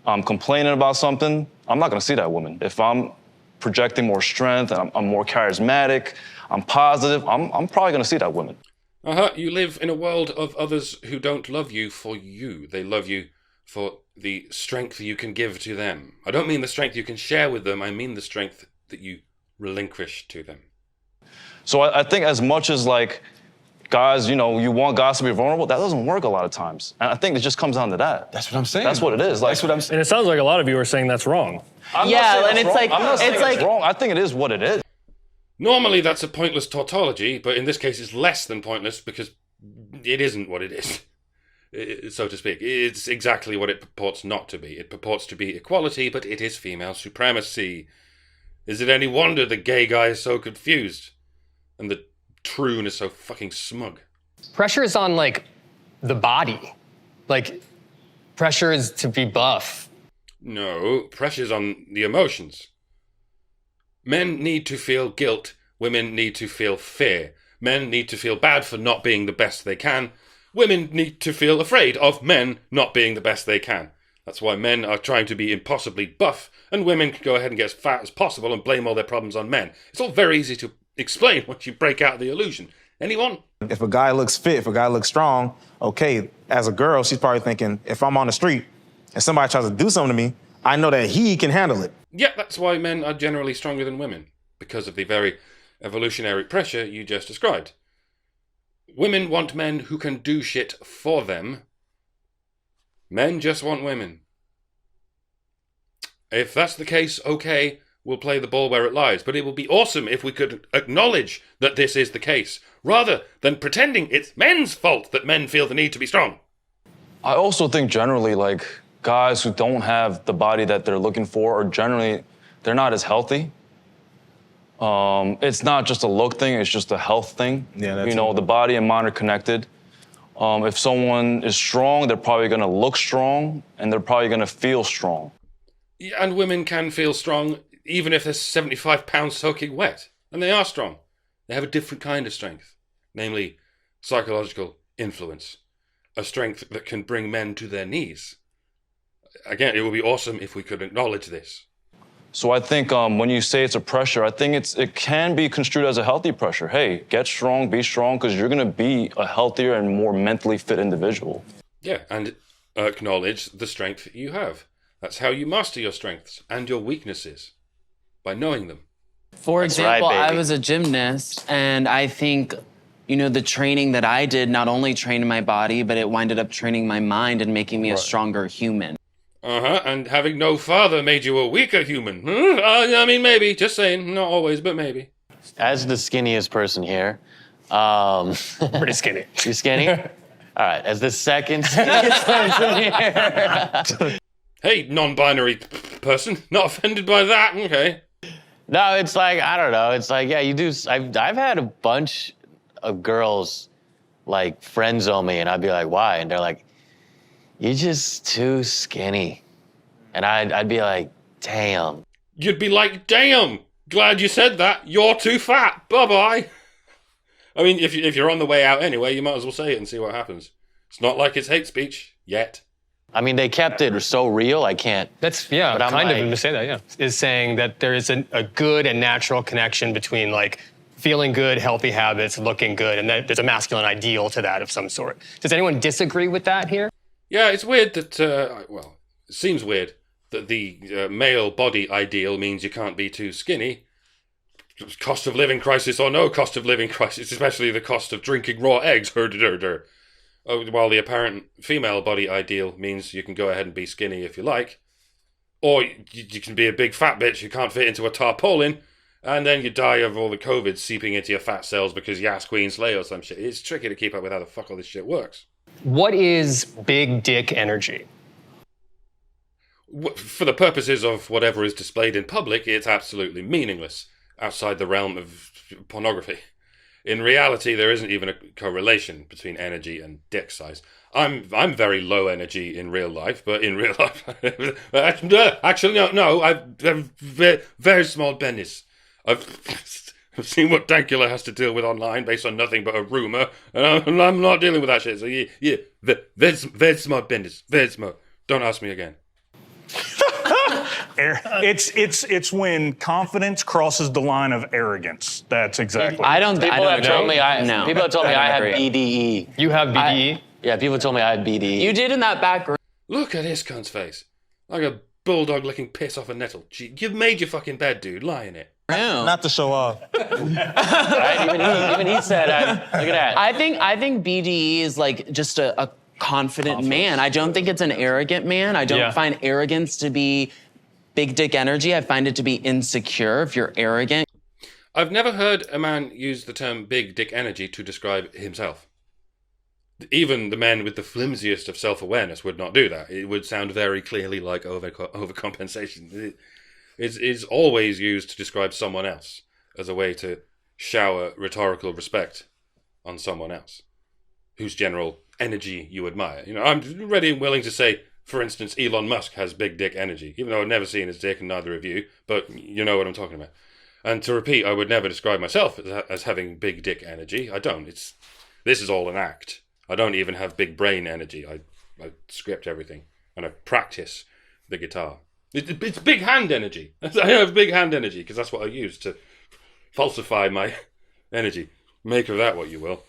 I'm complaining about something. I'm not gonna see that woman. If I'm projecting more strength, and I'm more charismatic, I'm positive, I'm probably gonna see that woman.
You live in a world of others who don't love you for you. They love you for the strength you can give to them. I don't mean the strength you can share with them, I mean the strength that you relinquish to them.
So I think as much as like, guys, you know, you want guys to be vulnerable, that doesn't work a lot of times. And I think it just comes down to that.
That's what I'm saying.
That's what it is. Like,
that's what I'm saying.
And it sounds like a lot of you are saying that's wrong.
I'm not saying it's wrong. I think it is what it is.
Normally that's a pointless tautology, but in this case it's less than pointless because it isn't what it is, so to speak. It's exactly what it purports not to be. It purports to be equality, but it is female supremacy. Is it any wonder the gay guy is so confused? And the troon is so fucking smug.
Pressure is on, like, the body. Like, pressure is to be buff.
No, pressure's on the emotions. Men need to feel guilt. Women need to feel fear. Men need to feel bad for not being the best they can. Women need to feel afraid of men not being the best they can. That's why men are trying to be impossibly buff, and women can go ahead and get as fat as possible and blame all their problems on men. It's all very easy to explain once you break out of the illusion. Anyone?
If a guy looks fit, if a guy looks strong, okay, as a girl, she's probably thinking, if I'm on the street and somebody tries to do something to me, I know that he can handle it.
Yeah, that's why men are generally stronger than women, because of the very evolutionary pressure you just described. Women want men who can do shit for them. Men just want women. If that's the case, okay, we'll play the ball where it lies, but it would be awesome if we could acknowledge that this is the case, rather than pretending it's men's fault that men feel the need to be strong.
I also think generally, like, guys who don't have the body that they're looking for, or generally, they're not as healthy. It's not just a look thing, it's just a health thing.
Yeah, that's
the body and mind are connected. If someone is strong, they're probably gonna look strong, and they're probably gonna feel strong.
Yeah, and women can feel strong, even if they're 75 pounds soaking wet. And they are strong. They have a different kind of strength, namely psychological influence. A strength that can bring men to their knees. Again, it would be awesome if we could acknowledge this.
So I think when you say it's a pressure, I think it can be construed as a healthy pressure. Hey, get strong, because you're gonna be a healthier and more mentally fit individual.
Yeah, and acknowledge the strength you have. That's how you master your strengths and your weaknesses, by knowing them.
For example, I was a gymnast, and I think, the training that I did not only trained my body, but it winded up training my mind and making me a stronger human.
And having no father made you a weaker human. I mean, maybe. Just saying. Not always, but maybe.
As the skinniest person here,
Pretty skinny.
you skinny? All right, as the second skinniest person here.
Hey, non-binary person. Not offended by that. Okay.
No, it's like, I don't know. It's like, yeah, you do. I've had a bunch of girls, like, friend zone me, and I'd be like, why? And they're like, you're just too skinny. And I'd be like, damn.
You'd be like, damn, glad you said that. You're too fat. Bye-bye. I mean, if you're on the way out anyway, you might as well say it and see what happens. It's not like it's hate speech yet.
I mean, they kept it so real, I can't.
That's, yeah,
But I'm
kind of
like-
him to say that, yeah. Is saying that there is a good and natural connection between, like, feeling good, healthy habits, looking good, and that there's a masculine ideal to that of some sort. Does anyone disagree with that here?
Yeah, it's weird that, well, it seems weird that the male body ideal means you can't be too skinny. Cost of living crisis or no cost of living crisis, especially the cost of drinking raw eggs, while the apparent female body ideal means you can go ahead and be skinny if you like. Or you can be a big fat bitch who can't fit into a tarpaulin, and then you die of all the COVID seeping into your fat cells because you ass Queen Slay or some shit. It's tricky to keep up with how the fuck all this shit works.
What is big dick energy?
For the purposes of whatever is displayed in public, it's absolutely meaningless outside the realm of pornography. In reality, there isn't even a correlation between energy and dick size. I'm very low energy in real life, but in real life, actually no, I've very small penis. I've seen what Dankula has to deal with online based on nothing but a rumor, and I'm not dealing with that shit. So yeah, very small penis, very small. Don't ask me again.
It's when confidence crosses the line of arrogance. That's exactly.
People have told me I have
agree.
BDE.
You have BDE?
Yeah, people told me I had BDE.
You did in that background.
Look at this cunt's face. Like a bulldog licking piss off a nettle. You've made your fucking bed, dude. Lie in it.
Not to show off.
Right? Even he said, look at that.
I think BDE is like just a confident man. I don't think it's an arrogant man. I don't find arrogance to be big dick energy. I find it to be insecure if you're arrogant.
I've never heard a man use the term big dick energy to describe himself. Even the men with the flimsiest of self-awareness would not do that. It would sound very clearly like overcompensation. It's always used to describe someone else as a way to shower rhetorical respect on someone else whose general energy you admire. You know, I'm ready and willing to say, for instance, Elon Musk has big dick energy, even though I've never seen his dick and neither of you, but you know what I'm talking about. And to repeat, I would never describe myself as having big dick energy. I don't. This is all an act. I don't even have big brain energy. I script everything and I practice the guitar. It's big hand energy. I have big hand energy because that's what I use to falsify my energy. Make of that what you will.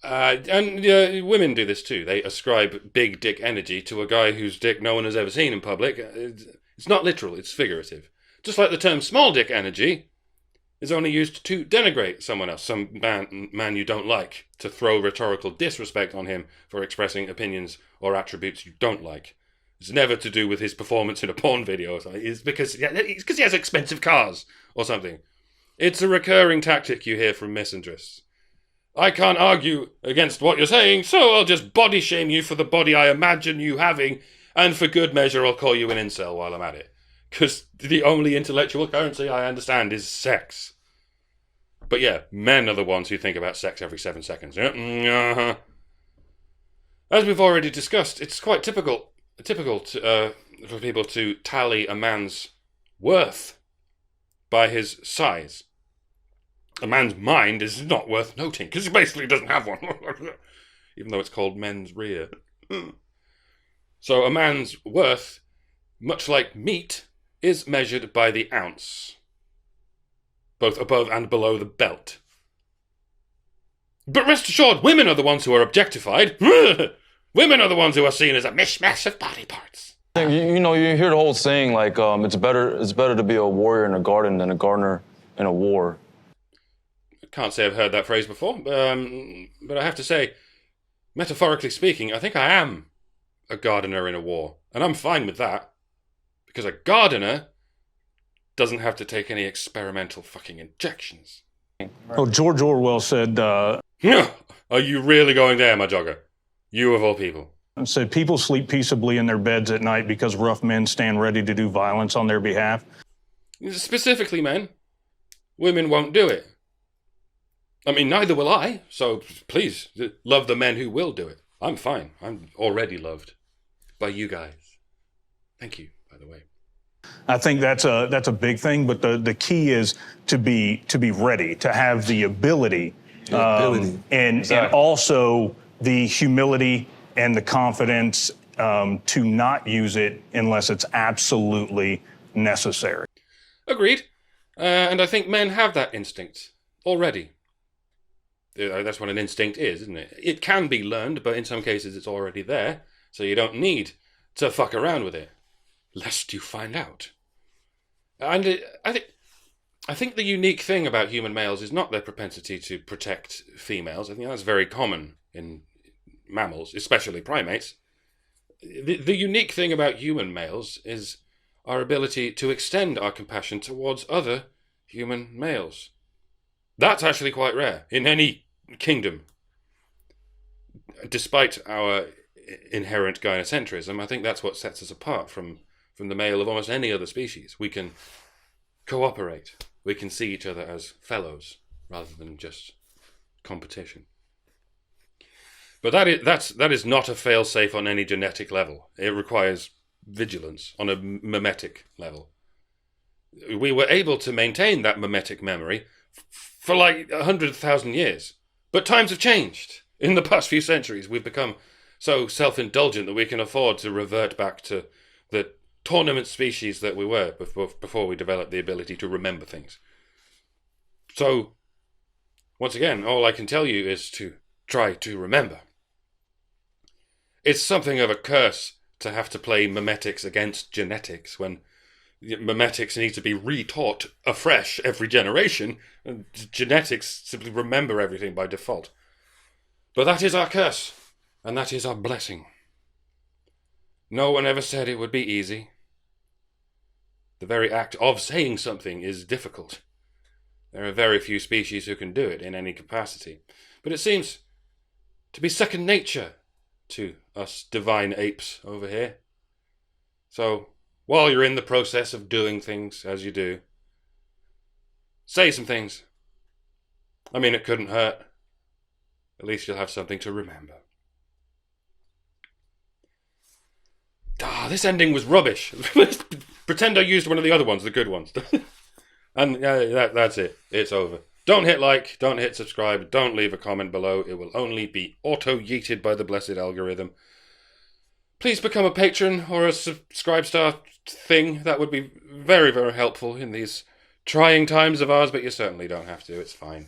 And women do this too. They ascribe big dick energy to a guy whose dick no one has ever seen in public. It's not literal, it's figurative. Just like the term small dick energy is only used to denigrate someone else, some man you don't like, to throw rhetorical disrespect on him for expressing opinions or attributes you don't like. It's never to do with his performance in a porn video or something. It's because he has expensive cars or something. It's a recurring tactic you hear from misandrists. I can't argue against what you're saying, so I'll just body shame you for the body I imagine you having, and for good measure I'll call you an incel while I'm at it. Because the only intellectual currency I understand is sex. But yeah, men are the ones who think about sex every 7 seconds. As we've already discussed, it's quite typical for people to tally a man's worth by his size. A man's mind is not worth noting, because he basically doesn't have one, even though it's called men's rear. So a man's worth, much like meat, is measured by the ounce, both above and below the belt. But rest assured, women are the ones who are objectified. Women are the ones who are seen as a mishmash of body parts.
You hear the whole saying, like, it's better to be a warrior in a garden than a gardener in a war.
Can't say I've heard that phrase before, but I have to say, metaphorically speaking, I think I am a gardener in a war. And I'm fine with that. Because a gardener doesn't have to take any experimental fucking injections.
Well, George Orwell said,
Are you really going there, my jogger? You of all people.
said people sleep peaceably in their beds at night because rough men stand ready to do violence on their behalf.
Specifically, men. Women won't do it. I mean, neither will I, so please, love the men who will do it. I'm fine. I'm already loved by you guys. Thank you, by the way.
I think that's a big thing, but the key is to be ready, to have the ability, and also the humility and the confidence to not use it unless it's absolutely necessary.
Agreed. And I think men have that instinct already. That's what an instinct is, isn't it? It can be learned, but in some cases it's already there, so you don't need to fuck around with it, lest you find out. And I think the unique thing about human males is not their propensity to protect females. I think that's very common in mammals, especially primates. The unique thing about human males is our ability to extend our compassion towards other human males. That's actually quite rare in any kingdom. Despite our inherent gynocentrism, I think that's what sets us apart from the male of almost any other species. We can cooperate. We can see each other as fellows rather than just competition. But that is not a fail-safe on any genetic level. It requires vigilance on a mimetic level. We were able to maintain that mimetic memory for like 100,000 years. But times have changed. In the past few centuries, we've become so self-indulgent that we can afford to revert back to the tournament species that we were before we developed the ability to remember things. So, once again, all I can tell you is to try to remember. It's something of a curse to have to play memetics against genetics when memetics need to be retaught afresh every generation, and genetics simply remember everything by default. But that is our curse, and that is our blessing. No one ever said it would be easy. The very act of saying something is difficult. There are very few species who can do it in any capacity. But it seems to be second nature to us divine apes over here. So, while you're in the process of doing things as you do, say some things. I mean, it couldn't hurt. At least you'll have something to remember. This ending was rubbish. Pretend I used one of the other ones, the good ones. And that's it. It's over. Don't hit like, don't hit subscribe, don't leave a comment below. It will only be auto-yeeted by the blessed algorithm. Please become a patron or a subscribe star thing. That would be very, very helpful in these trying times of ours, but you certainly don't have to. It's fine.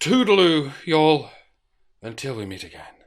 Toodaloo, y'all. Until we meet again.